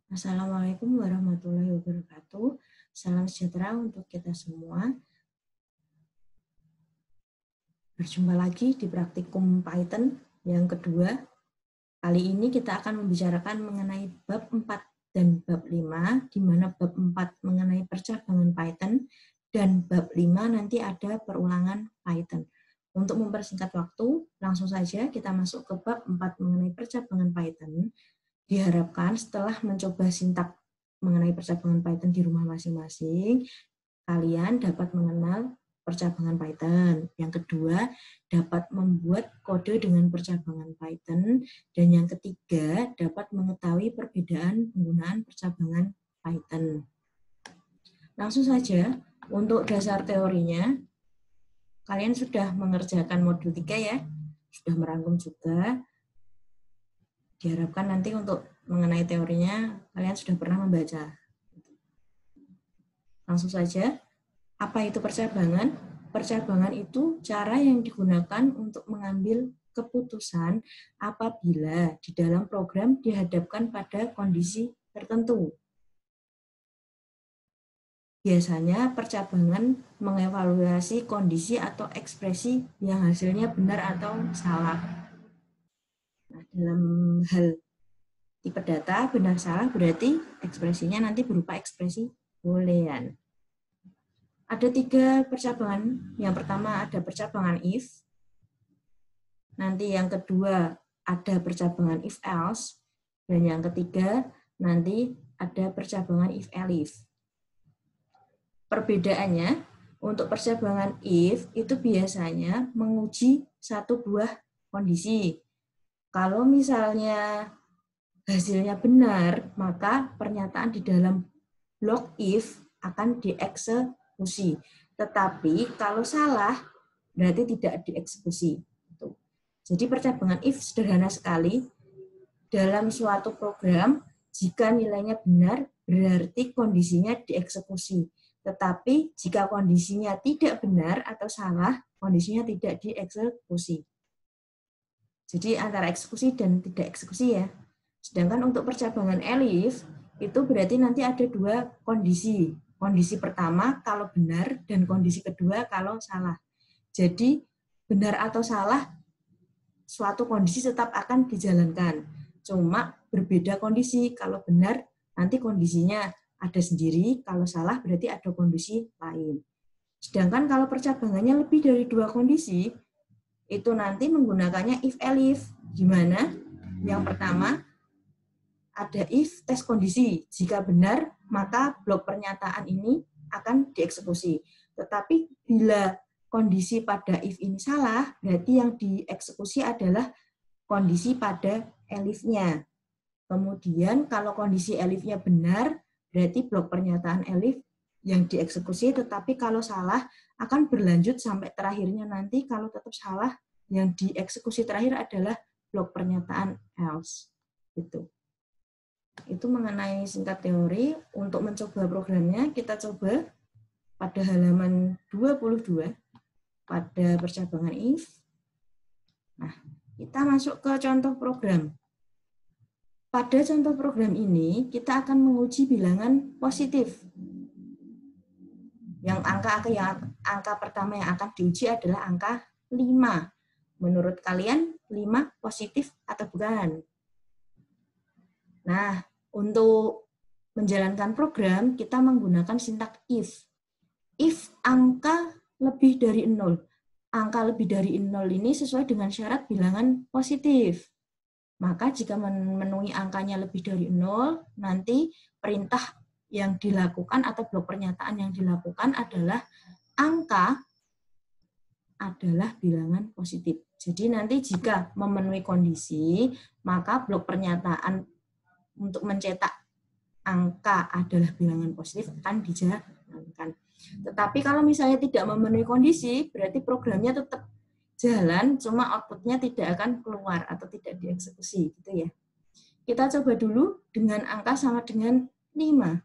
Assalamualaikum warahmatullahi wabarakatuh. Salam sejahtera untuk kita semua. Berjumpa lagi di praktikum Python yang kedua. Kali ini kita akan membicarakan mengenai bab 4 dan bab 5, di mana bab 4 mengenai percabangan Python, dan bab 5 nanti ada perulangan Python. Untuk mempersingkat waktu, langsung saja kita masuk ke bab 4 mengenai percabangan Python. Diharapkan setelah mencoba sintak mengenai percabangan Python di rumah masing-masing, kalian dapat mengenal percabangan Python. Yang kedua, dapat membuat kode dengan percabangan Python. Dan yang ketiga, dapat mengetahui perbedaan penggunaan percabangan Python. Langsung saja, untuk dasar teorinya, kalian sudah mengerjakan modul 3 ya, sudah merangkum juga. Diharapkan nanti untuk mengenai teorinya, kalian sudah pernah membaca. Langsung saja, apa itu percabangan? Percabangan itu cara yang digunakan untuk mengambil keputusan apabila di dalam program dihadapkan pada kondisi tertentu. Biasanya percabangan mengevaluasi kondisi atau ekspresi yang hasilnya benar atau salah. Nah, dalam hal tipe data benar salah berarti ekspresinya nanti berupa ekspresi boolean. Ada 3 percabangan. Yang pertama ada percabangan if. Nanti yang kedua ada percabangan if else. Dan yang ketiga nanti ada percabangan if elif. Perbedaannya, untuk percabangan if itu biasanya menguji satu buah kondisi. Kalau misalnya hasilnya benar, maka pernyataan di dalam blok if akan dieksekusi. Tetapi kalau salah, berarti tidak dieksekusi. Jadi percabangan if sederhana sekali. Dalam suatu program, jika nilainya benar, berarti kondisinya dieksekusi. Tetapi jika kondisinya tidak benar atau salah, kondisinya tidak dieksekusi. Jadi antara eksekusi dan tidak eksekusi ya. Sedangkan untuk percabangan elif, itu berarti nanti ada 2 kondisi. Kondisi pertama kalau benar dan kondisi kedua kalau salah. Jadi benar atau salah, suatu kondisi tetap akan dijalankan. Cuma berbeda kondisi. Kalau benar, nanti kondisinya ada sendiri. Kalau salah, berarti ada kondisi lain. Sedangkan kalau percabangannya lebih dari 2 kondisi, itu nanti menggunakannya if-elif. Gimana? Yang pertama, ada if tes kondisi. Jika benar, maka blok pernyataan ini akan dieksekusi. Tetapi bila kondisi pada if ini salah, berarti yang dieksekusi adalah kondisi pada elifnya. Kemudian kalau kondisi elifnya benar, berarti blok pernyataan elif yang dieksekusi, tetapi kalau salah akan berlanjut sampai terakhirnya nanti. Kalau tetap salah, yang dieksekusi terakhir adalah blok pernyataan else. Itu mengenai singkat teori. Untuk mencoba programnya, kita coba pada halaman 22 pada percabangan if. Nah, kita masuk ke contoh program. Pada contoh program ini, kita akan menguji bilangan positif. Yang angka pertama yang akan diuji adalah angka 5. Menurut kalian, 5 positif atau bukan? Nah, untuk menjalankan program, kita menggunakan sintak if. If angka lebih dari 0. Angka lebih dari 0 ini sesuai dengan syarat bilangan positif. Maka jika memenuhi angkanya lebih dari 0, nanti perintah yang dilakukan atau blok pernyataan yang dilakukan adalah angka adalah bilangan positif. Jadi nanti jika memenuhi kondisi, maka blok pernyataan untuk mencetak angka adalah bilangan positif akan dijalankan. Tetapi kalau misalnya tidak memenuhi kondisi, berarti programnya tetap jalan, cuma outputnya tidak akan keluar atau tidak dieksekusi, gitu ya. Kita coba dulu dengan angka sama dengan 5.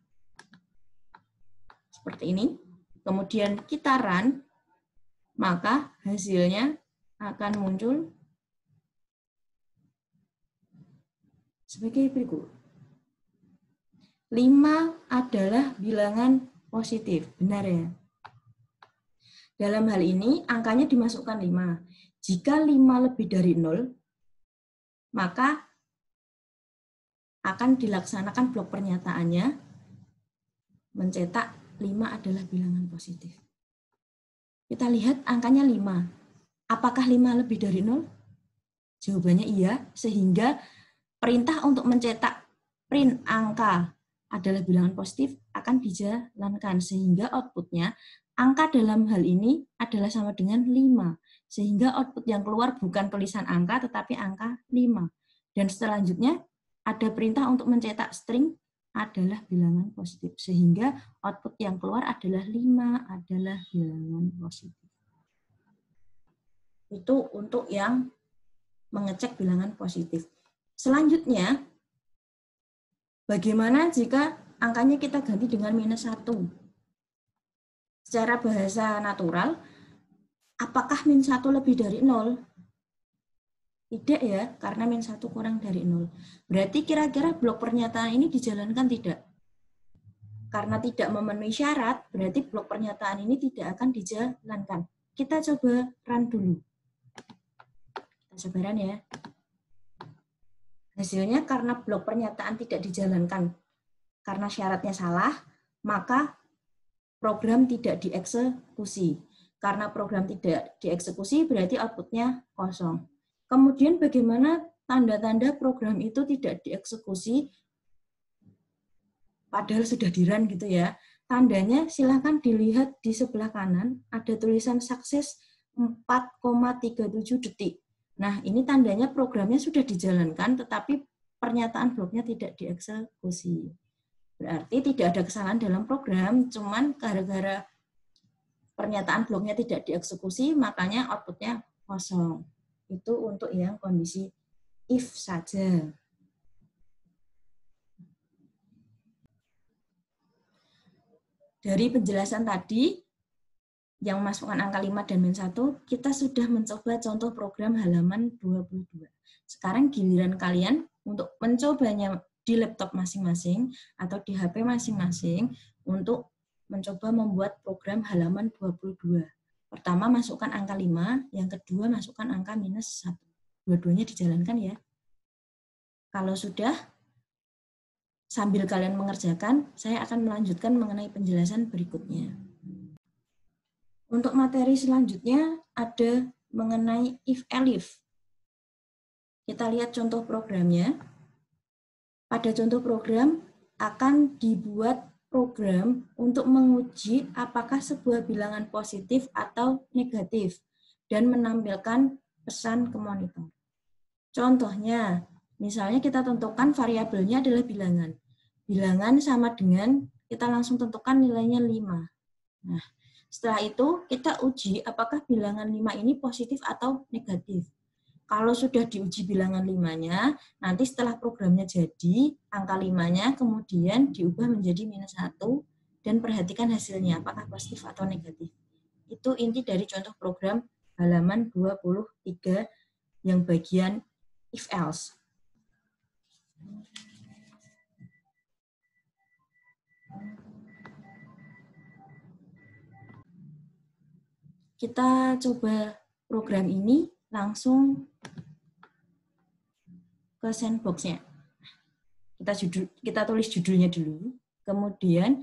Seperti ini. Kemudian kita run, maka hasilnya akan muncul sebagai berikut. 5 adalah bilangan positif. Benar ya? Dalam hal ini, angkanya dimasukkan 5. Jika 5 lebih dari 0, maka akan dilaksanakan blok pernyataannya, mencetak 5 adalah bilangan positif. Kita lihat angkanya 5. Apakah 5 lebih dari 0? Jawabannya iya, sehingga perintah untuk mencetak print angka adalah bilangan positif akan dijalankan, sehingga outputnya angka dalam hal ini adalah sama dengan 5. Sehingga output yang keluar bukan tulisan angka, tetapi angka 5. Dan selanjutnya ada perintah untuk mencetak string adalah bilangan positif. Sehingga output yang keluar adalah 5 adalah bilangan positif. Itu untuk yang mengecek bilangan positif. Selanjutnya, bagaimana jika angkanya kita ganti dengan -1? Secara bahasa natural, apakah -1 lebih dari 0? Tidak ya, karena -1 kurang dari 0. Berarti kira-kira blok pernyataan ini dijalankan tidak? Karena tidak memenuhi syarat, berarti blok pernyataan ini tidak akan dijalankan. Kita coba run dulu. Kita coba run ya. Hasilnya karena blok pernyataan tidak dijalankan karena syaratnya salah, maka program tidak dieksekusi. Karena program tidak dieksekusi berarti outputnya kosong. Kemudian bagaimana tanda-tanda program itu tidak dieksekusi padahal sudah di-run gitu ya. Tandanya silahkan dilihat di sebelah kanan, ada tulisan sukses 4,37 detik. Nah, ini tandanya programnya sudah dijalankan, tetapi pernyataan bloknya tidak dieksekusi. Berarti tidak ada kesalahan dalam program, cuman gara-gara pernyataan bloknya tidak dieksekusi, makanya outputnya kosong. Itu untuk yang kondisi if saja. Dari penjelasan tadi, yang masukkan angka 5 dan -1, kita sudah mencoba contoh program halaman 22. Sekarang giliran kalian untuk mencobanya di laptop masing-masing atau di HP masing-masing untuk mencoba membuat program halaman 22. Pertama masukkan angka 5, yang kedua masukkan angka -1. Dua-duanya dijalankan ya. Kalau sudah, sambil kalian mengerjakan, saya akan melanjutkan mengenai penjelasan berikutnya. Untuk materi selanjutnya ada mengenai if-elif. Kita lihat contoh programnya. Pada contoh program akan dibuat program untuk menguji apakah sebuah bilangan positif atau negatif dan menampilkan pesan ke monitor. Contohnya, misalnya kita tentukan variabelnya adalah bilangan. Bilangan sama dengan kita langsung tentukan nilainya 5. Nah, setelah itu, kita uji apakah bilangan 5 ini positif atau negatif. Kalau sudah diuji bilangan 5-nya, nanti setelah programnya jadi, angka 5-nya kemudian diubah menjadi -1, dan perhatikan hasilnya, apakah positif atau negatif. Itu inti dari contoh program halaman 23 yang bagian if-else. Kita coba program ini langsung ke sandbox-nya. Kita tulis judulnya dulu, kemudian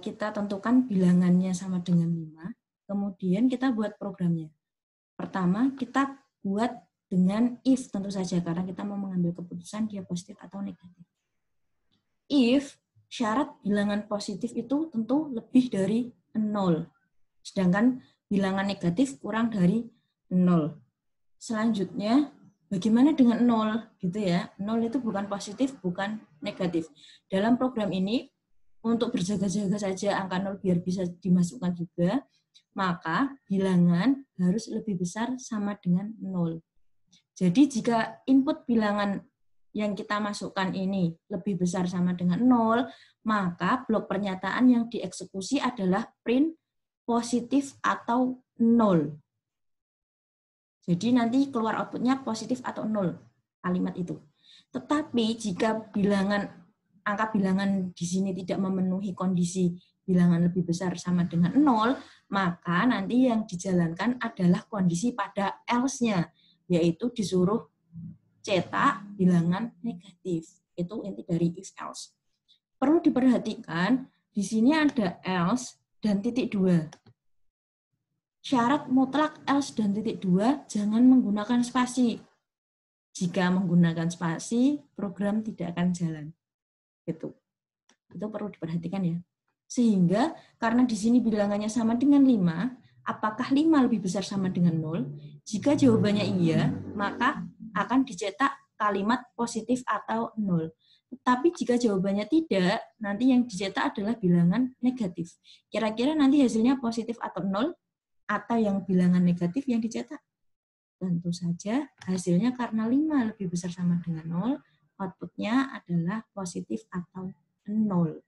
kita tentukan bilangannya sama dengan 5, kemudian kita buat programnya. Pertama, kita buat dengan if tentu saja, karena kita mau mengambil keputusan dia positif atau negatif. If, syarat bilangan positif itu tentu lebih dari 0. Sedangkan bilangan negatif kurang dari 0. Selanjutnya, bagaimana dengan 0? Gitu ya. 0 itu bukan positif, bukan negatif. Dalam program ini, untuk berjaga-jaga saja angka 0 biar bisa dimasukkan juga, maka bilangan harus lebih besar sama dengan 0. Jadi jika input bilangan yang kita masukkan ini lebih besar sama dengan 0, maka blok pernyataan yang dieksekusi adalah print positif atau 0. Jadi nanti keluar outputnya positif atau 0, kalimat itu. Tetapi jika bilangan angka bilangan di sini tidak memenuhi kondisi bilangan lebih besar sama dengan 0, maka nanti yang dijalankan adalah kondisi pada else-nya, yaitu disuruh cetak bilangan negatif. Itu inti dari if else. Perlu diperhatikan, di sini ada else dan titik 2. Syarat mutlak else dan titik 2 jangan menggunakan spasi. Jika menggunakan spasi, program tidak akan jalan. Itu perlu diperhatikan ya. Sehingga karena di sini bilangannya sama dengan 5, apakah 5 lebih besar sama dengan 0? Jika jawabannya iya, maka akan dicetak kalimat positif atau 0. Tetapi jika jawabannya tidak, nanti yang dicetak adalah bilangan negatif. Kira-kira nanti hasilnya positif atau 0, atau yang bilangan negatif yang dicetak? Tentu saja hasilnya karena 5 lebih besar sama dengan 0, outputnya adalah positif atau 0.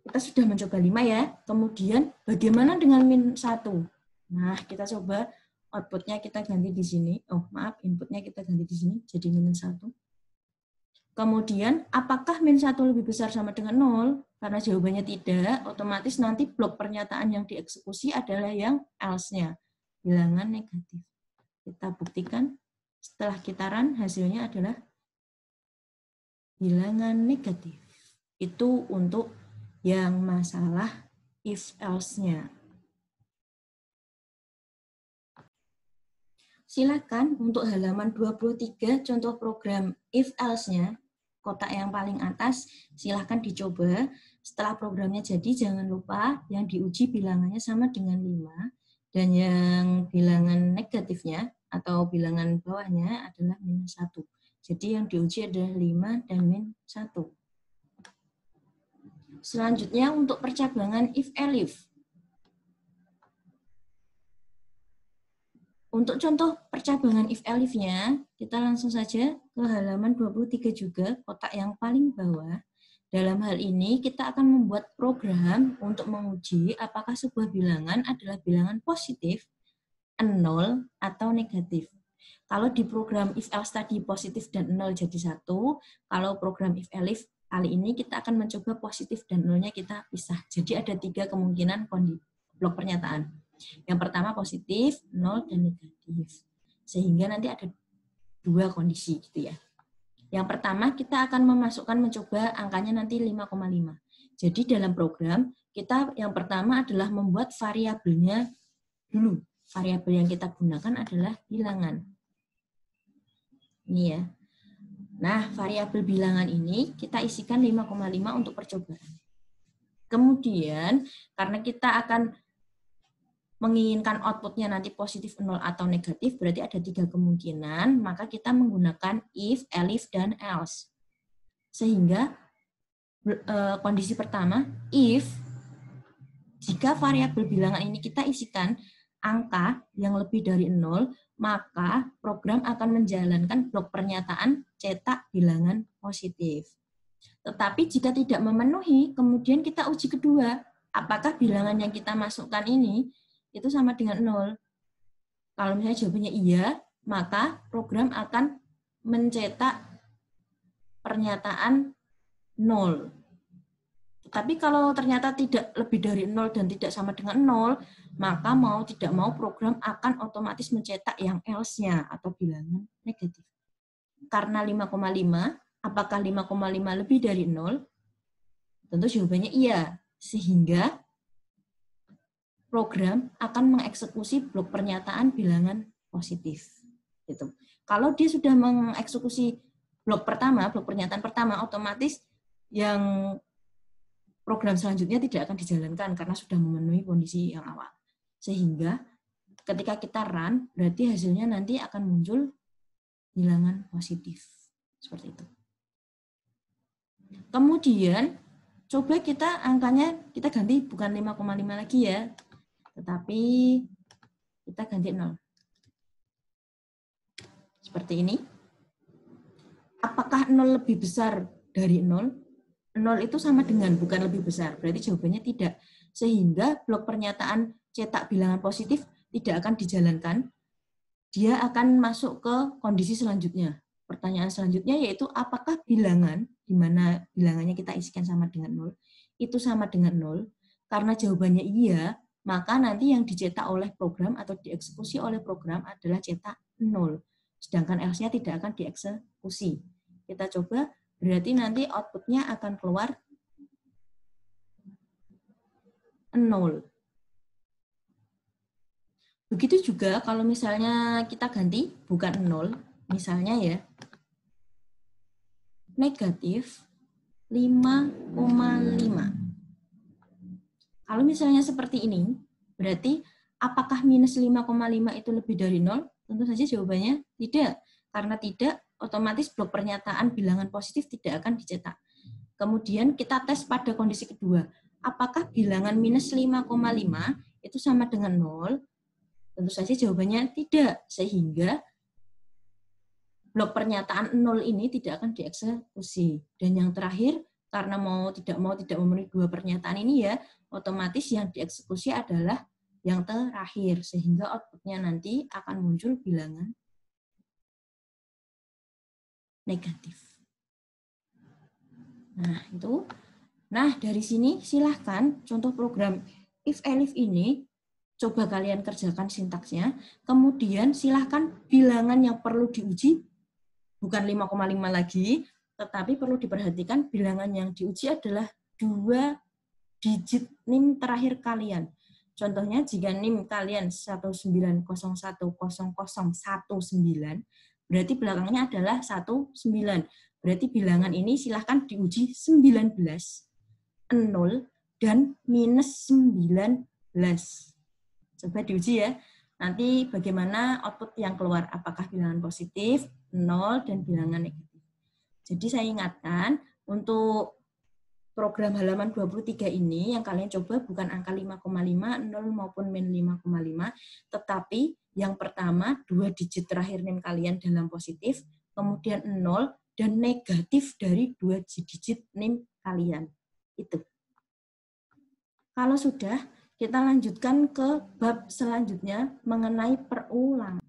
Kita sudah mencoba 5 ya. Kemudian bagaimana dengan min 1? Nah, kita coba outputnya kita ganti di sini. Oh, maaf, inputnya kita ganti di sini jadi minus 1. Kemudian, apakah min 1 lebih besar sama dengan 0? Karena jawabannya tidak, otomatis nanti blok pernyataan yang dieksekusi adalah yang else-nya, bilangan negatif. Kita buktikan, setelah kita run, hasilnya adalah bilangan negatif. Itu untuk yang masalah if else-nya. Silakan untuk halaman 23 contoh program if else-nya, kotak yang paling atas, silakan dicoba. Setelah programnya jadi, jangan lupa yang diuji bilangannya sama dengan 5, dan yang bilangan negatifnya atau bilangan bawahnya adalah minus 1. Jadi yang diuji adalah 5 dan min 1. Selanjutnya untuk percabangan if-elif. Untuk contoh percabangan if-elif-nya, kita langsung saja ke halaman 23 juga, kotak yang paling bawah. Dalam hal ini, kita akan membuat program untuk menguji apakah sebuah bilangan adalah bilangan positif, 0, atau negatif. Kalau di program if-else tadi positif dan 0 jadi 1, kalau program if-elif kali ini kita akan mencoba positif dan 0-nya kita pisah. Jadi ada 3 kemungkinan blok pernyataan. Yang pertama positif, 0, dan negatif. Sehingga nanti ada 2 kondisi gitu ya. Yang pertama kita akan mencoba angkanya nanti 5,5. Jadi dalam program kita yang pertama adalah membuat variabelnya dulu. Variabel yang kita gunakan adalah bilangan. Ini ya. Nah, variabel bilangan ini kita isikan 5,5 untuk percobaan. Kemudian karena kita akan menginginkan outputnya nanti positif 0 atau negatif, berarti ada 3 kemungkinan, maka kita menggunakan if, elif, dan else. Sehingga kondisi pertama, if, jika variabel bilangan ini kita isikan angka yang lebih dari 0, maka program akan menjalankan blok pernyataan cetak bilangan positif. Tetapi jika tidak memenuhi, kemudian kita uji kedua, apakah bilangan yang kita masukkan ini itu sama dengan 0. Kalau misalnya jawabannya iya, maka program akan mencetak pernyataan 0. Tetapi kalau ternyata tidak lebih dari 0 dan tidak sama dengan 0, maka mau tidak mau program akan otomatis mencetak yang else-nya atau bilangan negatif. Karena 5,5, apakah 5,5 lebih dari 0? Tentu jawabannya iya. Sehingga program akan mengeksekusi blok pernyataan bilangan positif. Gitu. Kalau dia sudah mengeksekusi blok pernyataan pertama, otomatis yang program selanjutnya tidak akan dijalankan karena sudah memenuhi kondisi yang awal. Sehingga ketika kita run, berarti hasilnya nanti akan muncul bilangan positif. Seperti itu. Kemudian, coba kita angkanya kita ganti bukan 5,5 lagi ya, tetapi kita ganti 0. Seperti ini. Apakah 0 lebih besar dari 0? 0 itu sama dengan bukan lebih besar, berarti jawabannya tidak. Sehingga blok pernyataan cetak bilangan positif tidak akan dijalankan. Dia akan masuk ke kondisi selanjutnya. Pertanyaan selanjutnya yaitu apakah bilangan, di mana bilangannya kita isikan sama dengan 0, itu sama dengan 0? Karena jawabannya iya, maka nanti yang dicetak oleh program atau dieksekusi oleh program adalah cetak 0. Sedangkan else-nya tidak akan dieksekusi. Kita coba, berarti nanti output-nya akan keluar 0. Begitu juga kalau misalnya kita ganti, bukan 0, misalnya ya, negatif 5,5. Kalau misalnya seperti ini, berarti apakah minus 5,5 itu lebih dari 0? Tentu saja jawabannya tidak. Karena tidak, otomatis blok pernyataan bilangan positif tidak akan dicetak. Kemudian kita tes pada kondisi kedua. Apakah bilangan minus 5,5 itu sama dengan 0? Tentu saja jawabannya tidak. Sehingga blok pernyataan 0 ini tidak akan dieksekusi. Dan yang terakhir, karena tidak memenuhi dua pernyataan ini ya, otomatis yang dieksekusi adalah yang terakhir. Sehingga output-nya nanti akan muncul bilangan negatif. Nah, itu. Nah, dari sini silahkan contoh program if-elif ini, coba kalian kerjakan sintaksnya. Kemudian silahkan bilangan yang perlu diuji bukan 5,5 lagi, tetapi perlu diperhatikan bilangan yang diuji adalah 2 digit NIM terakhir kalian. Contohnya jika NIM kalian 1901019, berarti belakangnya adalah 19. Berarti bilangan ini silahkan diuji 19, 0, dan minus 19. Coba diuji ya. Nanti bagaimana output yang keluar, apakah bilangan positif, 0, dan bilangan negatif. Jadi saya ingatkan, untuk program halaman 23 ini yang kalian coba bukan angka 5,5, 0 maupun min 5,5, tetapi yang pertama 2 digit terakhir NIM kalian dalam positif, kemudian 0, dan negatif dari 2 digit NIM kalian. Itu. Kalau sudah, kita lanjutkan ke bab selanjutnya mengenai perulangan.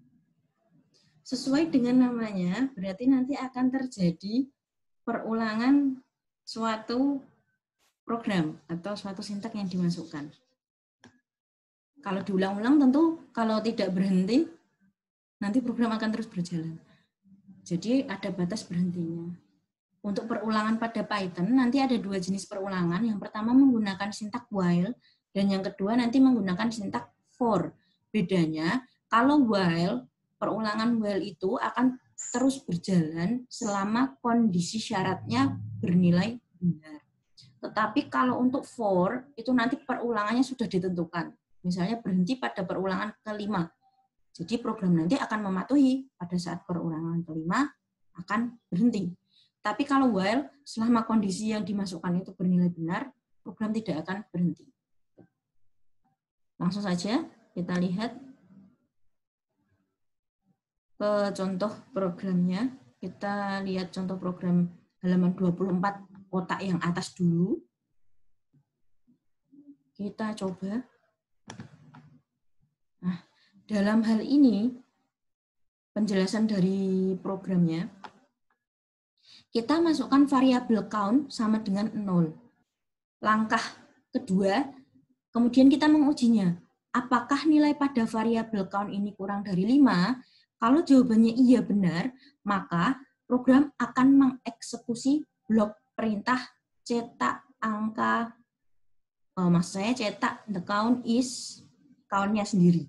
Sesuai dengan namanya, berarti nanti akan terjadi perulangan suatu program atau suatu sintak yang dimasukkan. Kalau diulang-ulang tentu kalau tidak berhenti, nanti program akan terus berjalan. Jadi ada batas berhentinya. Untuk perulangan pada Python, nanti ada 2 jenis perulangan. Yang pertama menggunakan sintak while, dan yang kedua nanti menggunakan sintak for. Bedanya, kalau while, perulangan while itu akan terus berjalan selama kondisi syaratnya bernilai benar. Tetapi kalau untuk for, itu nanti perulangannya sudah ditentukan. Misalnya berhenti pada perulangan kelima. Jadi program nanti akan mematuhi pada saat perulangan kelima akan berhenti. Tapi kalau while, selama kondisi yang dimasukkan itu bernilai benar, program tidak akan berhenti. Langsung saja kita lihat ke contoh programnya. Kita lihat contoh program halaman 24 kotak yang atas dulu. Kita coba. Nah, dalam hal ini, penjelasan dari programnya, kita masukkan variabel count sama dengan 0. Langkah kedua, kemudian kita mengujinya. Apakah nilai pada variabel count ini kurang dari 5? Kalau jawabannya iya benar, maka program akan mengeksekusi blok perintah cetak angka, maksud saya cetak the count is count-nya sendiri.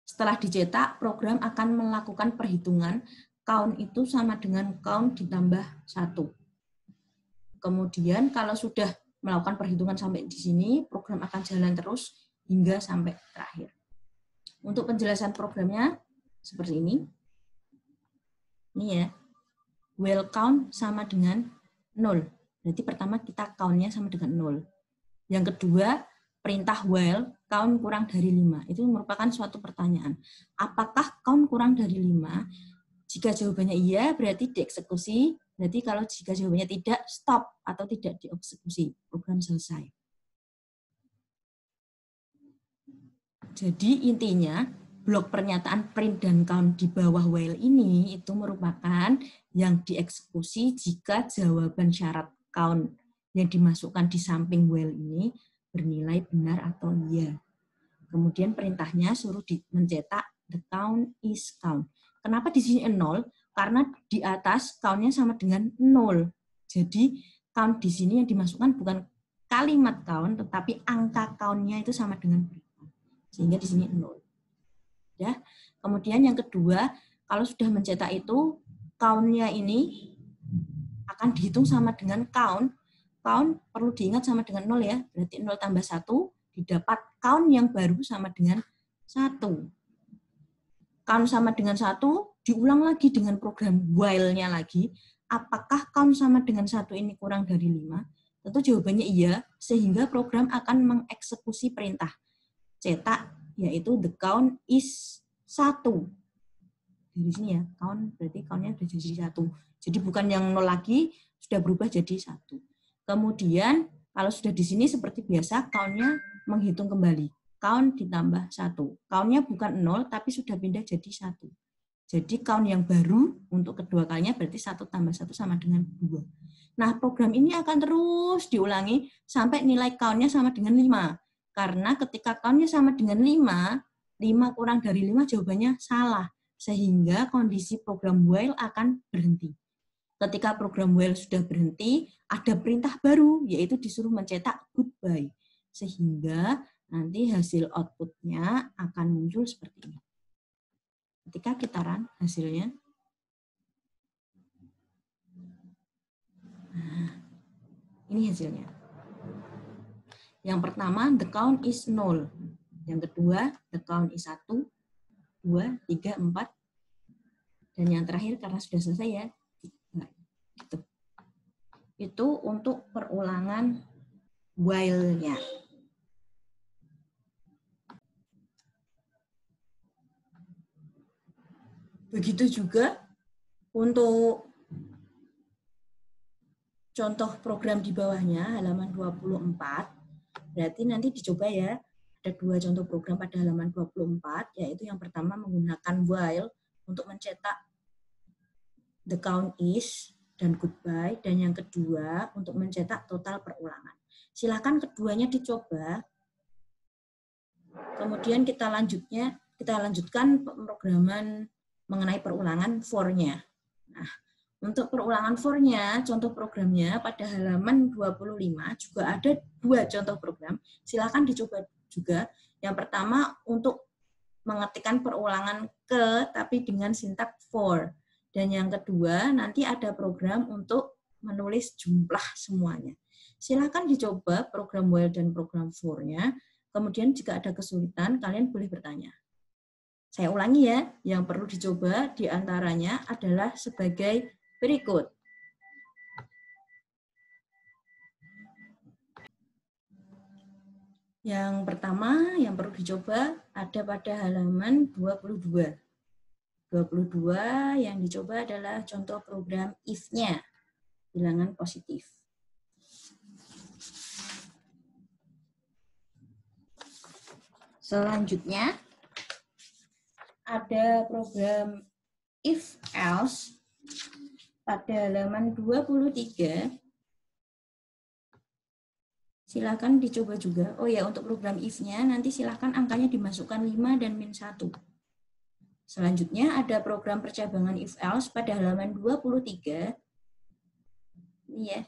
Setelah dicetak, program akan melakukan perhitungan count itu sama dengan count ditambah 1. Kemudian kalau sudah melakukan perhitungan sampai di sini, program akan jalan terus hingga sampai terakhir. Untuk penjelasan programnya seperti ini. Ini ya. While count sama dengan 0. Berarti pertama kita count-nya sama dengan 0. Yang kedua, perintah while count kurang dari 5. Itu merupakan suatu pertanyaan. Apakah count kurang dari 5? Jika jawabannya iya, berarti dieksekusi. Berarti kalau jika jawabannya tidak, stop atau tidak dieksekusi. Program selesai. Jadi intinya, blok pernyataan print dan count di bawah while ini itu merupakan yang dieksekusi jika jawaban syarat count yang dimasukkan di samping while ini bernilai benar atau iya. Kemudian perintahnya suruh mencetak the count is count. Kenapa di sini 0? Karena di atas count-nya sama dengan 0. Jadi count di sini yang dimasukkan bukan kalimat count, tetapi angka count-nya itu sama dengan berapa. Sehingga di sini 0. Ya. Kemudian yang kedua, kalau sudah mencetak itu, count-nya ini akan dihitung sama dengan count. Count perlu diingat sama dengan 0 ya. Berarti 0 tambah 1 didapat count yang baru sama dengan 1. Count sama dengan 1, diulang lagi dengan program while-nya lagi. Apakah count sama dengan 1 ini kurang dari 5? Tentu jawabannya iya, sehingga program akan mengeksekusi perintah cetak, yaitu the count is 1. Dari sini ya, count berarti count-nya sudah jadi 1. Jadi bukan yang 0 lagi, sudah berubah jadi 1. Kemudian, kalau sudah di sini seperti biasa, count-nya menghitung kembali. Count ditambah 1. Count-nya bukan 0, tapi sudah pindah jadi 1. Jadi count yang baru untuk kedua kalinya berarti 1 tambah 1 sama dengan 2. Nah, program ini akan terus diulangi sampai nilai count-nya sama dengan 5. Karena ketika count-nya sama dengan 5, 5 kurang dari 5 jawabannya salah. Sehingga kondisi program while akan berhenti. Ketika program while sudah berhenti, ada perintah baru, yaitu disuruh mencetak goodbye. Sehingga nanti hasil output-nya akan muncul seperti ini. Ketika kita run hasilnya, nah, ini hasilnya. Yang pertama, the count is 0. Yang kedua, the count is 1, 2, 3, 4. Dan yang terakhir, karena sudah selesai ya, gitu. Itu untuk perulangan while-nya. Begitu juga untuk contoh program di bawahnya, halaman 24. Berarti nanti dicoba ya, ada 2 contoh program pada halaman 24, yaitu yang pertama menggunakan while untuk mencetak the count is dan goodbye, dan yang kedua untuk mencetak total perulangan. Silakan keduanya dicoba. Kemudian kita lanjutkan pemrograman mengenai perulangan for-nya. Nah, untuk perulangan for-nya, contoh programnya pada halaman 25 juga ada 2 contoh program. Silakan dicoba juga. Yang pertama untuk mengetikkan perulangan ke tapi dengan sintak for. Dan yang kedua nanti ada program untuk menulis jumlah semuanya. Silakan dicoba program while dan program for-nya. Kemudian jika ada kesulitan, kalian boleh bertanya. Saya ulangi ya, yang perlu dicoba diantaranya adalah sebagai berikut. Yang pertama, yang perlu dicoba ada pada halaman 22. 22 yang dicoba adalah contoh program if-nya, bilangan positif. Selanjutnya, ada program if else pada halaman 23. Silakan dicoba juga. Oh ya, untuk program if-nya nanti silakan angkanya dimasukkan 5 dan min 1. Selanjutnya ada program percabangan if else pada halaman 23. Ini ya.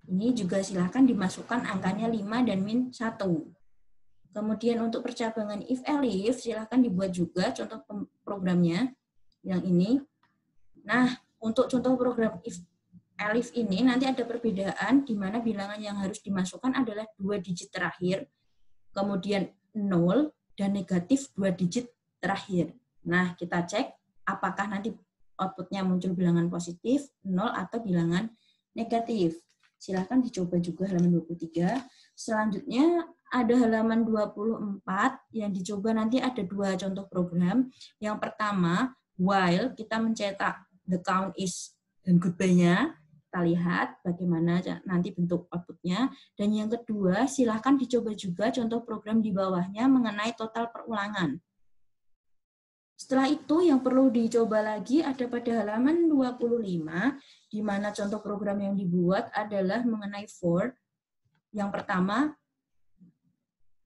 Ini juga silakan dimasukkan angkanya 5 dan min 1. Kemudian untuk percabangan if elif, silakan dibuat juga contoh programnya yang ini. Nah, untuk contoh program if elif ini nanti ada perbedaan di mana bilangan yang harus dimasukkan adalah 2 digit terakhir, kemudian 0 dan negatif 2 digit terakhir. Nah, kita cek apakah nanti outputnya muncul bilangan positif, 0 atau bilangan negatif. Silakan dicoba juga halaman 23. Selanjutnya ada halaman 24 yang dicoba nanti ada 2 contoh program. Yang pertama, while kita mencetak the count is dan goodbye-nya. kita lihat bagaimana nanti bentuk outputnya. Dan yang kedua, silahkan dicoba juga contoh program di bawahnya mengenai total perulangan. Setelah itu yang perlu dicoba lagi ada pada halaman 25, di mana contoh program yang dibuat adalah mengenai for. Yang pertama,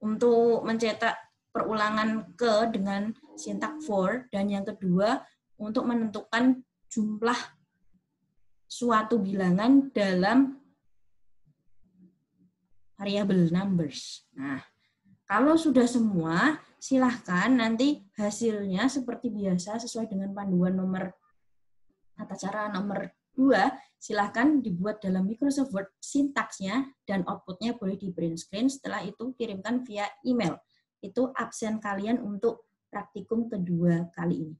untuk mencetak perulangan ke dengan sintak for, dan yang kedua, untuk menentukan jumlah suatu bilangan dalam variabel numbers. Nah, kalau sudah semua, silahkan nanti hasilnya seperti biasa sesuai dengan panduan nomor tata cara nomor 2, silahkan dibuat dalam Microsoft Word sintaksnya dan outputnya boleh di print screen. Setelah itu kirimkan via email. Itu absen kalian untuk praktikum kedua kali ini.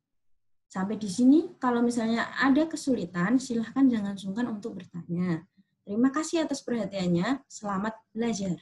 Sampai di sini, kalau misalnya ada kesulitan, silahkan jangan sungkan untuk bertanya. Terima kasih atas perhatiannya. Selamat belajar.